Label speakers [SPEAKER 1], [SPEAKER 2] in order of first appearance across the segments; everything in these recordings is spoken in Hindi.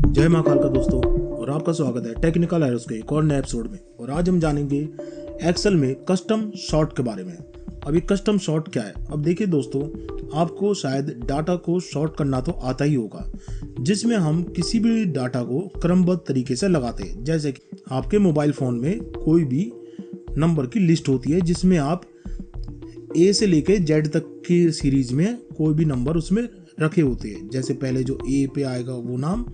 [SPEAKER 1] जय माँ काल का दोस्तों, और आपका स्वागत है टेक्निकल एरोस के एक और नए एपिसोड में। और आज हम जानेंगे एक्सेल में कस्टम शॉर्ट के बारे में। अभी कस्टम शॉर्ट क्या है? अब देखिए दोस्तों, आपको शायद डाटा को शॉर्ट करना तो आता ही होगा, जिसमें हम किसी भी डाटा को क्रमबद्ध तरीके से लगाते हैं। जैसे कि आपके मोबाइल फ़ोन में कोई भी नंबर की लिस्ट होती है, जिसमें आप ए से लेके जेड तक की सीरीज में कोई भी नंबर उसमें रखे होते हैं। जैसे पहले जो ए पे आएगा वो नाम,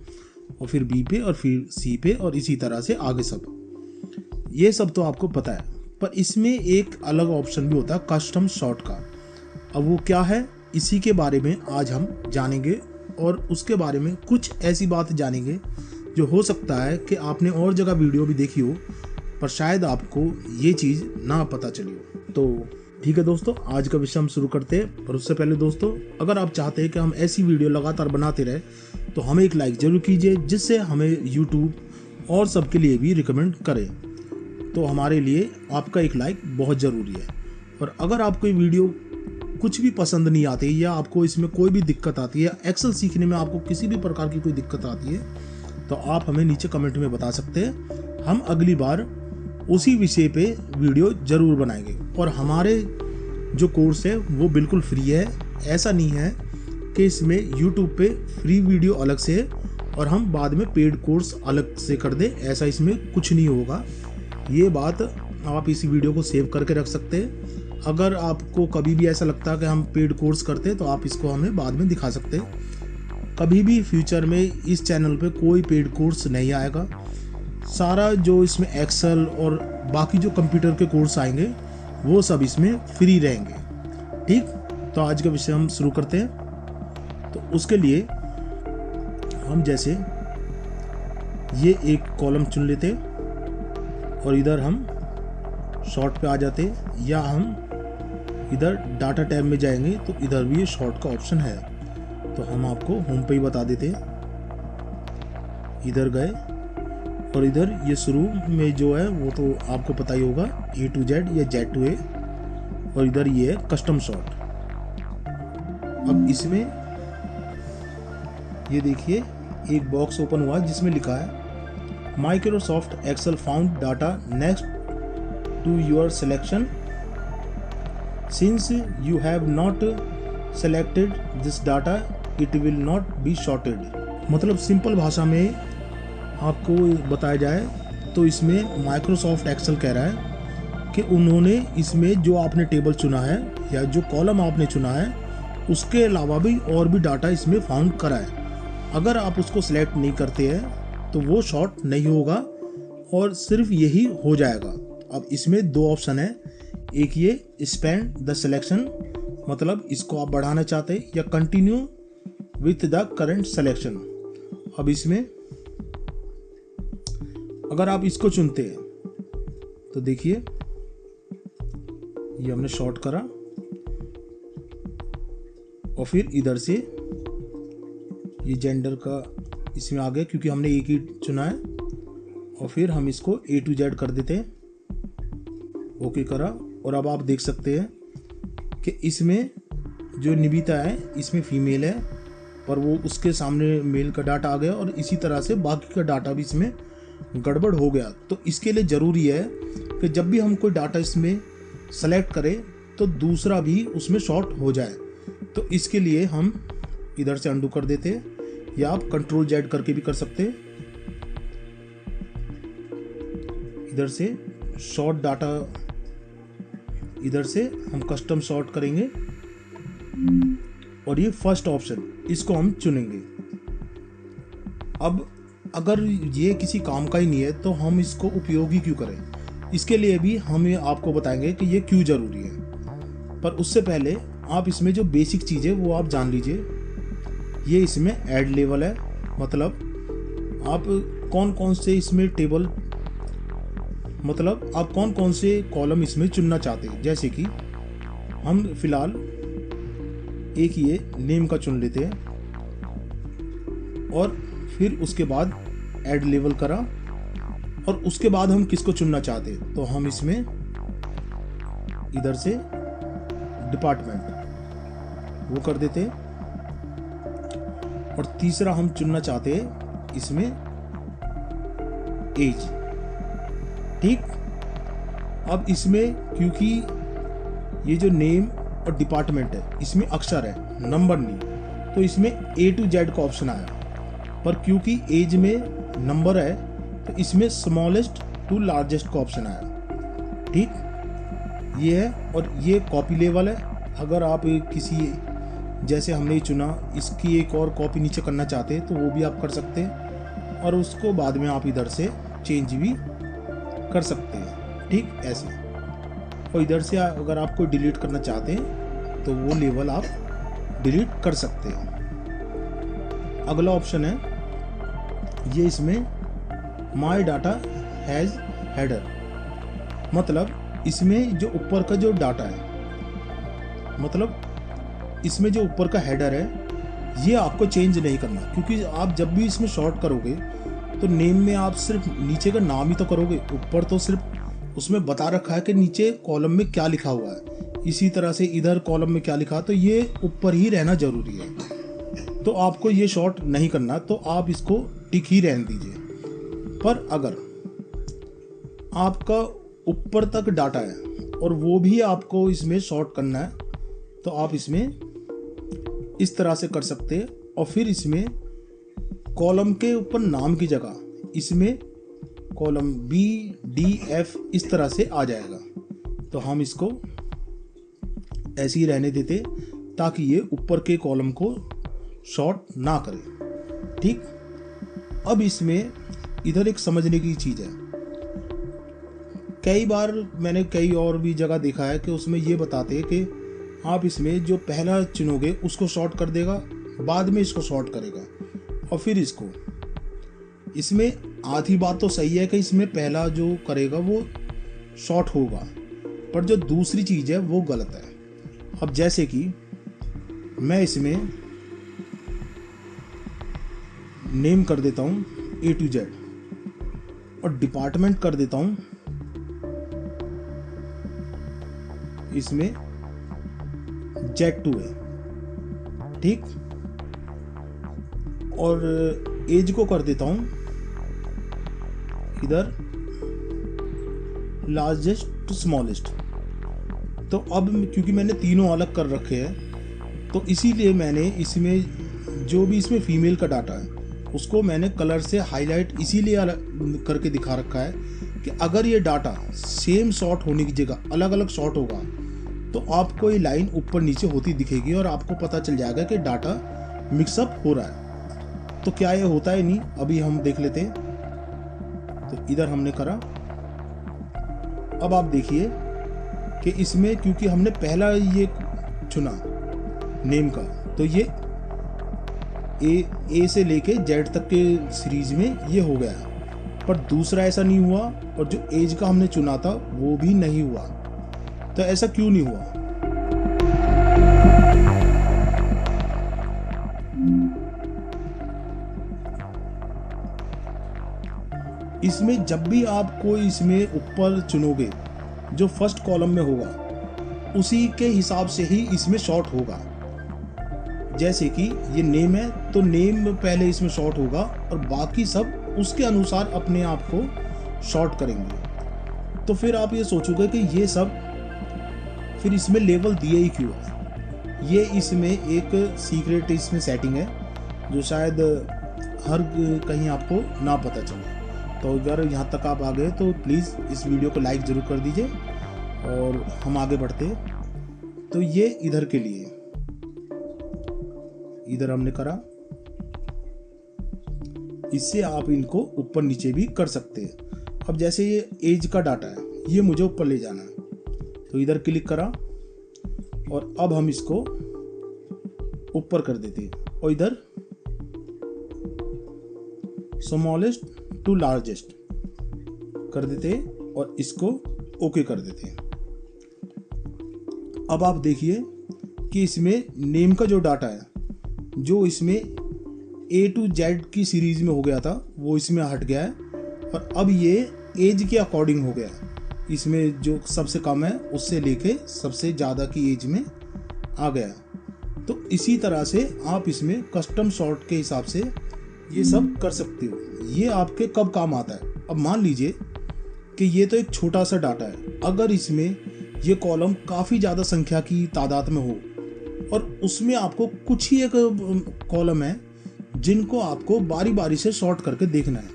[SPEAKER 1] और फिर बी पे, और फिर सी पे, और इसी तरह से आगे सब। ये सब तो आपको पता है, पर इसमें एक अलग ऑप्शन भी होता है कस्टम शॉर्ट का। अब वो क्या है, इसी के बारे में आज हम जानेंगे, और उसके बारे में कुछ ऐसी बात जानेंगे जो हो सकता है कि आपने और जगह वीडियो भी देखी हो, पर शायद आपको ये चीज़ ना पता चली हो। तो ठीक है दोस्तों, आज का विषय हम शुरू करते हैं। पर उससे पहले दोस्तों, अगर आप चाहते हैं कि हम ऐसी वीडियो लगातार बनाते रहे, तो हमें एक लाइक जरूर कीजिए, जिससे हमें यूट्यूब और सबके लिए भी रिकमेंड करें। तो हमारे लिए आपका एक लाइक बहुत ज़रूरी है। और अगर आपको ये वीडियो कुछ भी पसंद नहीं आती, या आपको इसमें कोई भी दिक्कत आती है, या एक्सेल सीखने में आपको किसी भी प्रकार की कोई दिक्कत आती है, तो आप हमें नीचे कमेंट में बता सकते हैं। हम अगली बार उसी विषय पे वीडियो ज़रूर बनाएंगे। और हमारे जो कोर्स है वो बिल्कुल फ्री है। ऐसा नहीं है कि इसमें YouTube पे फ्री वीडियो अलग से है और हम बाद में पेड कोर्स अलग से कर दें, ऐसा इसमें कुछ नहीं होगा। ये बात आप इसी वीडियो को सेव करके रख सकते हैं। अगर आपको कभी भी ऐसा लगता है कि हम पेड कोर्स करते हैं, तो आप इसको हमें बाद में दिखा सकते हैं। कभी भी फ्यूचर में इस चैनल पे कोई पेड कोर्स नहीं आएगा। सारा जो इसमें एक्सेल और बाकी जो कंप्यूटर के कोर्स आएंगे वो सब इसमें फ्री रहेंगे। ठीक, तो आज का विषय हम शुरू करते हैं। तो उसके लिए हम जैसे ये एक कॉलम चुन लेते, और इधर हम शॉर्ट पे आ जाते, या हम इधर डाटा टैब में जाएंगे तो इधर भी ये शॉर्ट का ऑप्शन है। तो हम आपको होम पे ही बता देते। इधर गए, और इधर ये शुरू में जो है वो तो आपको पता ही होगा, A to Z या Z to A, और इधर ये है कस्टम शॉर्ट। अब इसमें ये देखिए एक बॉक्स ओपन हुआ जिसमें लिखा है Microsoft Excel found data next to your selection since you have not selected this data it will not be sorted. मतलब सिंपल भाषा में आपको बताया जाए तो इसमें माइक्रोसॉफ्ट एक्सेल कह रहा है कि उन्होंने इसमें जो आपने टेबल चुना है या जो कॉलम आपने चुना है, उसके अलावा भी और भी डाटा इसमें फाउंड करा है। अगर आप उसको सिलेक्ट नहीं करते हैं तो वो शॉर्ट नहीं होगा, और सिर्फ यही हो जाएगा। अब इसमें दो ऑप्शन है, एक ये एक्सपेंड द सिलेक्शन, मतलब इसको आप बढ़ाना चाहते हैं, या continue with the current selection. अब इसमें अगर आप इसको चुनते हैं तो देखिए ये हमने शॉर्ट करा, और फिर इधर से ये जेंडर का इसमें आ गया क्योंकि हमने एक ही चुना है, और फिर हम इसको A to Z कर देते हैं। ओके करा, और अब आप देख सकते हैं कि इसमें जो निविता है इसमें फीमेल है, पर वो उसके सामने मेल का डाटा आ गया, और इसी तरह से बाकी का डाटा भी इसमें गड़बड़ हो गया। तो इसके लिए ज़रूरी है कि जब भी हम कोई डाटा इसमें सेलेक्ट करें तो दूसरा भी उसमें शॉर्ट हो जाए। तो इसके लिए हम इधर से अंडू कर देते हैं, या आप कंट्रोल Z करके भी कर सकते हैं। इधर से शॉर्ट डाटा, इधर से हम कस्टम शॉर्ट करेंगे, और ये फर्स्ट ऑप्शन इसको हम चुनेंगे। अब अगर ये किसी काम का ही नहीं है तो हम इसको उपयोगी क्यों करें? इसके लिए भी हम आपको बताएंगे कि ये क्यों ज़रूरी है। पर उससे पहले आप इसमें जो बेसिक चीज़ है वो आप जान लीजिए। ये इसमें ऐड लेवल है, मतलब आप कौन कौन से इसमें टेबल, मतलब आप कौन कौन से कॉलम इसमें चुनना चाहते हैं। जैसे कि हम फिलहाल एक ये नेम का चुन लेते हैं, और फिर उसके बाद ऐड लेवल करा, और उसके बाद हम किसको चुनना चाहते हैं, तो हम इसमें इधर से डिपार्टमेंट वो कर देते, और तीसरा हम चुनना चाहते हैं इसमें एज। ठीक, अब इसमें क्योंकि ये जो नेम और डिपार्टमेंट है इसमें अक्षर है, नंबर नहीं, तो इसमें A to Z का ऑप्शन आया। पर क्योंकि एज में नंबर है तो इसमें स्मॉलेस्ट टू लार्जेस्ट का ऑप्शन आया। ठीक, ये है। और ये कॉपी लेवल है। अगर आप किसी, जैसे हमने चुना, इसकी एक और कॉपी नीचे करना चाहते हैं तो वो भी आप कर सकते हैं, और उसको बाद में आप इधर से चेंज भी कर सकते हैं। ठीक, ऐसे। और इधर से अगर आप कोई डिलीट करना चाहते हैं तो वो लेवल आप डिलीट कर सकते हैं। अगला ऑप्शन है ये, इसमें माई डाटा हैज़ हेडर, मतलब इसमें जो ऊपर का जो डाटा है, मतलब इसमें जो ऊपर का हेडर है ये आपको चेंज नहीं करना, क्योंकि आप जब भी इसमें शॉर्ट करोगे तो नेम में आप सिर्फ नीचे का नाम ही तो करोगे, ऊपर तो सिर्फ उसमें बता रखा है कि नीचे कॉलम में क्या लिखा हुआ है। इसी तरह से इधर कॉलम में क्या लिखा, तो ये ऊपर ही रहना जरूरी है। तो आपको ये शॉर्ट नहीं करना, तो आप इसको टिक ही रहने दीजिए। पर अगर आपका ऊपर तक डाटा है और वो भी आपको इसमें शॉर्ट करना है तो आप इसमें इस तरह से कर सकते हैं, और फिर इसमें कॉलम के ऊपर नाम की जगह इसमें कॉलम B, D, F इस तरह से आ जाएगा। तो हम इसको ऐसे ही रहने देते ताकि ये ऊपर के कॉलम को शॉर्ट ना करे। ठीक, अब इसमें इधर एक समझने की चीज़ है। कई बार मैंने कई और भी जगह देखा है कि उसमें ये बताते हैं कि आप इसमें जो पहला चुनोगे उसको शॉर्ट कर देगा, बाद में इसको शॉर्ट करेगा, और फिर इसको। इसमें आधी बात तो सही है कि इसमें पहला जो करेगा वो शॉर्ट होगा, पर जो दूसरी चीज़ है वो गलत है। अब जैसे कि मैं इसमें नेम कर देता हूँ A to Z और डिपार्टमेंट कर देता हूँ इसमें Z to A। ठीक, और एज को कर देता हूँ इधर लार्जेस्ट टू स्मॉलेस्ट। तो अब क्योंकि मैंने तीनों अलग कर रखे हैं तो इसीलिए मैंने इसमें जो भी इसमें फीमेल का डाटा है उसको मैंने कलर से हाईलाइट इसीलिए अलग करके दिखा रखा है कि अगर ये डाटा सेम शॉर्ट होने की जगह अलग अलग शॉर्ट होगा तो आपको ये लाइन ऊपर नीचे होती दिखेगी और आपको पता चल जाएगा कि डाटा मिक्सअप हो रहा है। तो क्या ये होता है नहीं, अभी हम देख लेते हैं। तो इधर हमने करा। अब आप देखिए कि इसमें क्योंकि हमने पहला ये चुना नेम का, तो ये ए से लेके जेड तक के सीरीज में ये हो गया, पर दूसरा ऐसा नहीं हुआ, और जो एज का हमने चुना था वो भी नहीं हुआ। तो ऐसा क्यों नहीं हुआ? इसमें जब भी आप कोई इसमें ऊपर चुनोगे जो फर्स्ट कॉलम में होगा उसी के हिसाब से ही इसमें शॉर्ट होगा। जैसे कि ये नेम है तो नेम पहले इसमें शॉर्ट होगा और बाकी सब उसके अनुसार अपने आप को शॉर्ट करेंगे। तो फिर आप ये सोचोगे कि ये सब फिर इसमें लेवल दिए ही क्यों है। ये इसमें एक सीक्रेट इसमें सेटिंग है जो शायद हर कहीं आपको ना पता चले। तो अगर यहाँ तक आप आ गए तो प्लीज़ इस वीडियो को लाइक ज़रूर कर दीजिए और हम आगे बढ़ते। तो ये इधर के लिए, इधर हमने करा, इससे आप इनको ऊपर नीचे भी कर सकते हैं। अब जैसे ये एज का डाटा है, ये मुझे ऊपर ले जाना है, तो इधर क्लिक करा और अब हम इसको ऊपर कर देते हैं और इधर स्मॉलेस्ट टू लार्जेस्ट कर देते हैं और इसको ओके कर देते हैं। अब आप देखिए कि इसमें नेम का जो डाटा है, जो इसमें A to Z की सीरीज में हो गया था वो इसमें हट गया है और अब ये एज के अकॉर्डिंग हो गया है। इसमें जो सबसे कम है उससे लेके सबसे ज़्यादा की एज में आ गया। तो इसी तरह से आप इसमें कस्टम सॉर्ट के हिसाब से ये सब कर सकते हो। ये आपके कब काम आता है? अब मान लीजिए कि ये तो एक छोटा सा डाटा है, अगर इसमें ये कॉलम काफ़ी ज़्यादा संख्या की तादाद में हो और उसमें आपको कुछ ही एक कॉलम है जिनको आपको बारी बारी से सॉर्ट करके देखना है,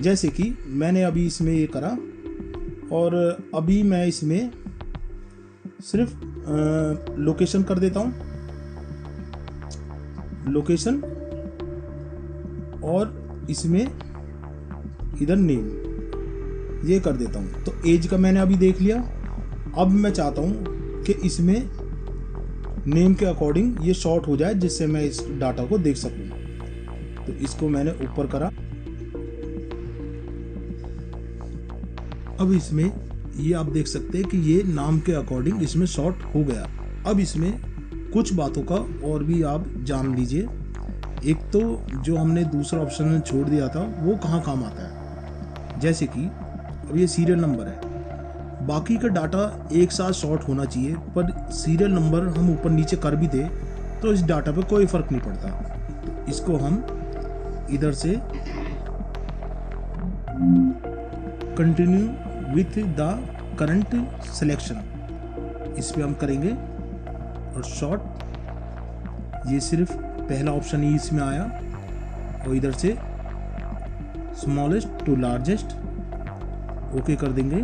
[SPEAKER 1] जैसे कि मैंने अभी इसमें ये करा और अभी मैं इसमें सिर्फ लोकेशन कर देता हूँ, लोकेशन, और इसमें इधर नेम ये कर देता हूँ। तो एज का मैंने अभी देख लिया। अब मैं चाहता हूँ कि इसमें नेम के अकॉर्डिंग ये शॉर्ट हो जाए जिससे मैं इस डाटा को देख सकूँ। तो इसको मैंने ऊपर करा। अब इसमें ये आप देख सकते हैं कि ये नाम के अकॉर्डिंग इसमें शॉर्ट हो गया। अब इसमें कुछ बातों का और भी आप जान लीजिए। एक तो जो हमने दूसरा ऑप्शन में छोड़ दिया था वो कहाँ काम आता है, जैसे कि अब ये सीरियल नंबर है, बाकी का डाटा एक साथ शॉर्ट होना चाहिए, पर सीरियल नंबर हम ऊपर नीचे कर भी दे तो इस डाटा पे कोई फर्क नहीं पड़ता। तो इसको हम इधर से continue with the current selection इस पे हम करेंगे और शॉर्ट ये सिर्फ पहला ऑप्शन ही इसमें आया और इधर से स्मॉलेस्ट टू लार्जेस्ट ओके कर देंगे।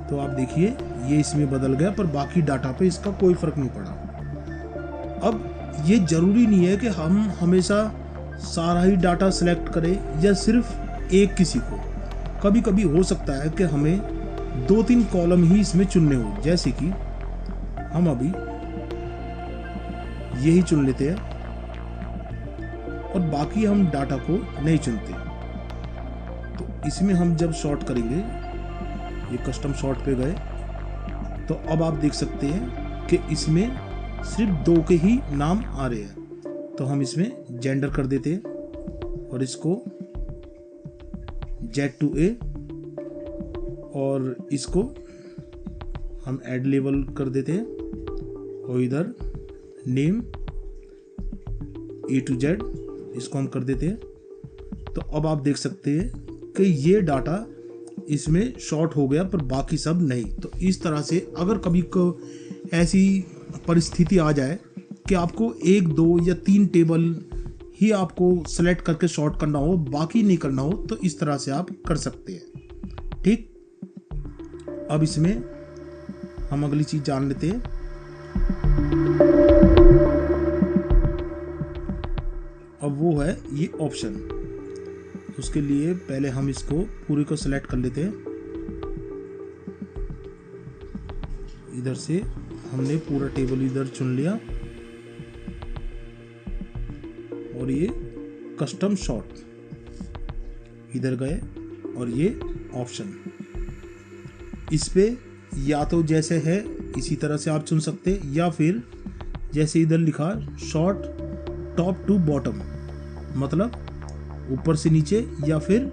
[SPEAKER 1] तो आप देखिए ये इसमें बदल गया, पर बाकी डाटा पे इसका कोई फर्क नहीं पड़ा। अब ये जरूरी नहीं है कि हम हमेशा सारा ही डाटा सेलेक्ट करें या सिर्फ एक किसी को। कभी कभी हो सकता है कि हमें 2-3 कॉलम ही इसमें चुनने हो, जैसे कि हम अभी यही चुन लेते हैं और बाकी हम डाटा को नहीं चुनते। तो इसमें हम जब शॉर्ट करेंगे, ये कस्टम शॉर्ट पे गए, तो अब आप देख सकते हैं कि इसमें सिर्फ 2 के ही नाम आ रहे हैं। तो हम इसमें जेंडर कर देते हैं और इसको Z2A और इसको हम ऐड लेवल कर देते हैं और इधर नेम A to Z इसको हम कर देते हैं। तो अब आप देख सकते हैं कि ये डाटा इसमें शॉर्ट हो गया पर बाकी सब नहीं। तो इस तरह से अगर कभी को ऐसी परिस्थिति आ जाए कि आपको 1, 2 या 3 टेबल ही आपको सेलेक्ट करके शॉर्ट करना हो, बाकी नहीं करना हो, तो इस तरह से आप कर सकते हैं। ठीक, अब इसमें हम अगली चीज जान लेते हैं। अब वो है ये ऑप्शन। उसके लिए पहले हम इसको पूरे को सेलेक्ट कर लेते हैं। इधर से हमने पूरा टेबल इधर चुन लिया और ये कस्टम शॉर्ट इधर गए और ये ऑप्शन इस पे या तो जैसे है इसी तरह से आप चुन सकते हैं, या फिर जैसे इधर लिखा शॉर्ट टॉप टू बॉटम, मतलब ऊपर से नीचे, या फिर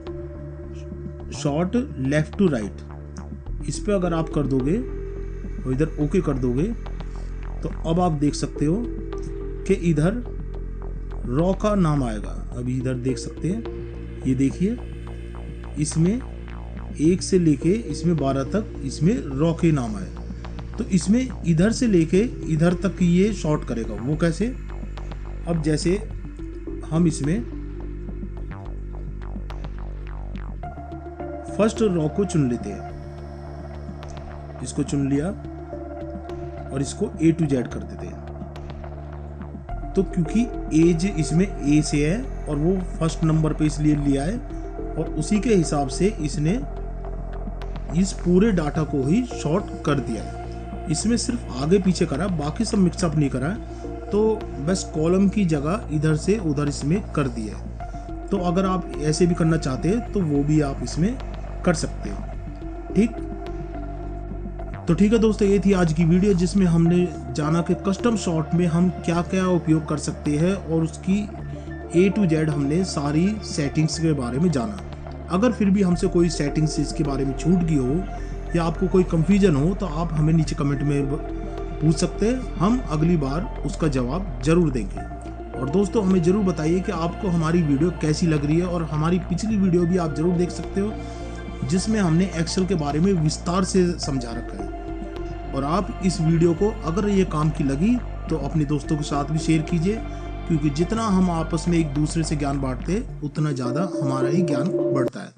[SPEAKER 1] शॉर्ट लेफ्ट टू राइट। इस पे अगर आप कर दोगे और इधर ओके कर दोगे तो अब आप देख सकते हो कि इधर रॉ का नाम आएगा। अभी इधर देख सकते हैं, ये देखिए इसमें 1 से लेके इसमें 12 तक इसमें रॉ के नाम आए। तो इसमें इधर से लेके इधर तक ये शॉर्ट करेगा। वो कैसे? अब जैसे हम इसमें फर्स्ट रॉ को चुन लेते हैं, इसको चुन लिया और इसको A to Z कर देते हैं। तो क्योंकि एज इसमें A से है और वो फर्स्ट नंबर पे इसलिए लिया है और उसी के हिसाब से इसने इस पूरे डाटा को ही शॉर्ट कर दिया है। इसमें सिर्फ आगे पीछे करा, बाकी सब मिक्सअप नहीं करा, तो बस कॉलम की जगह इधर से उधर इसमें कर दिया है। तो अगर आप ऐसे भी करना चाहते हैं तो वो भी आप इसमें कर सकते हो। ठीक, तो ठीक है दोस्तों, ये थी आज की वीडियो जिसमें हमने जाना कि कस्टम शॉर्ट में हम क्या क्या उपयोग कर सकते हैं और उसकी A to Z हमने सारी सेटिंग्स के बारे में जाना। अगर फिर भी हमसे कोई सेटिंग्स इसके बारे में छूट गई हो या आपको कोई कंफ्यूजन हो तो आप हमें नीचे कमेंट में पूछ सकते हैं, हम अगली बार उसका जवाब जरूर देंगे। और दोस्तों हमें ज़रूर बताइए कि आपको हमारी वीडियो कैसी लग रही है, और हमारी पिछली वीडियो भी आप ज़रूर देख सकते हो जिसमें हमने एक्सेल के बारे में विस्तार से समझा रखा है। और आप इस वीडियो को अगर ये काम की लगी तो अपने दोस्तों के साथ भी शेयर कीजिए, क्योंकि जितना हम आपस में एक दूसरे से ज्ञान बांटते उतना ज़्यादा हमारा ही ज्ञान बढ़ता है।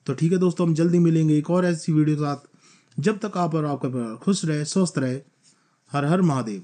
[SPEAKER 1] तो ठीक है दोस्तों, हम जल्दी मिलेंगे एक और ऐसी वीडियो के साथ। जब तक आप और आपका परिवार खुश रहे, स्वस्थ रहे। हर हर महादेव।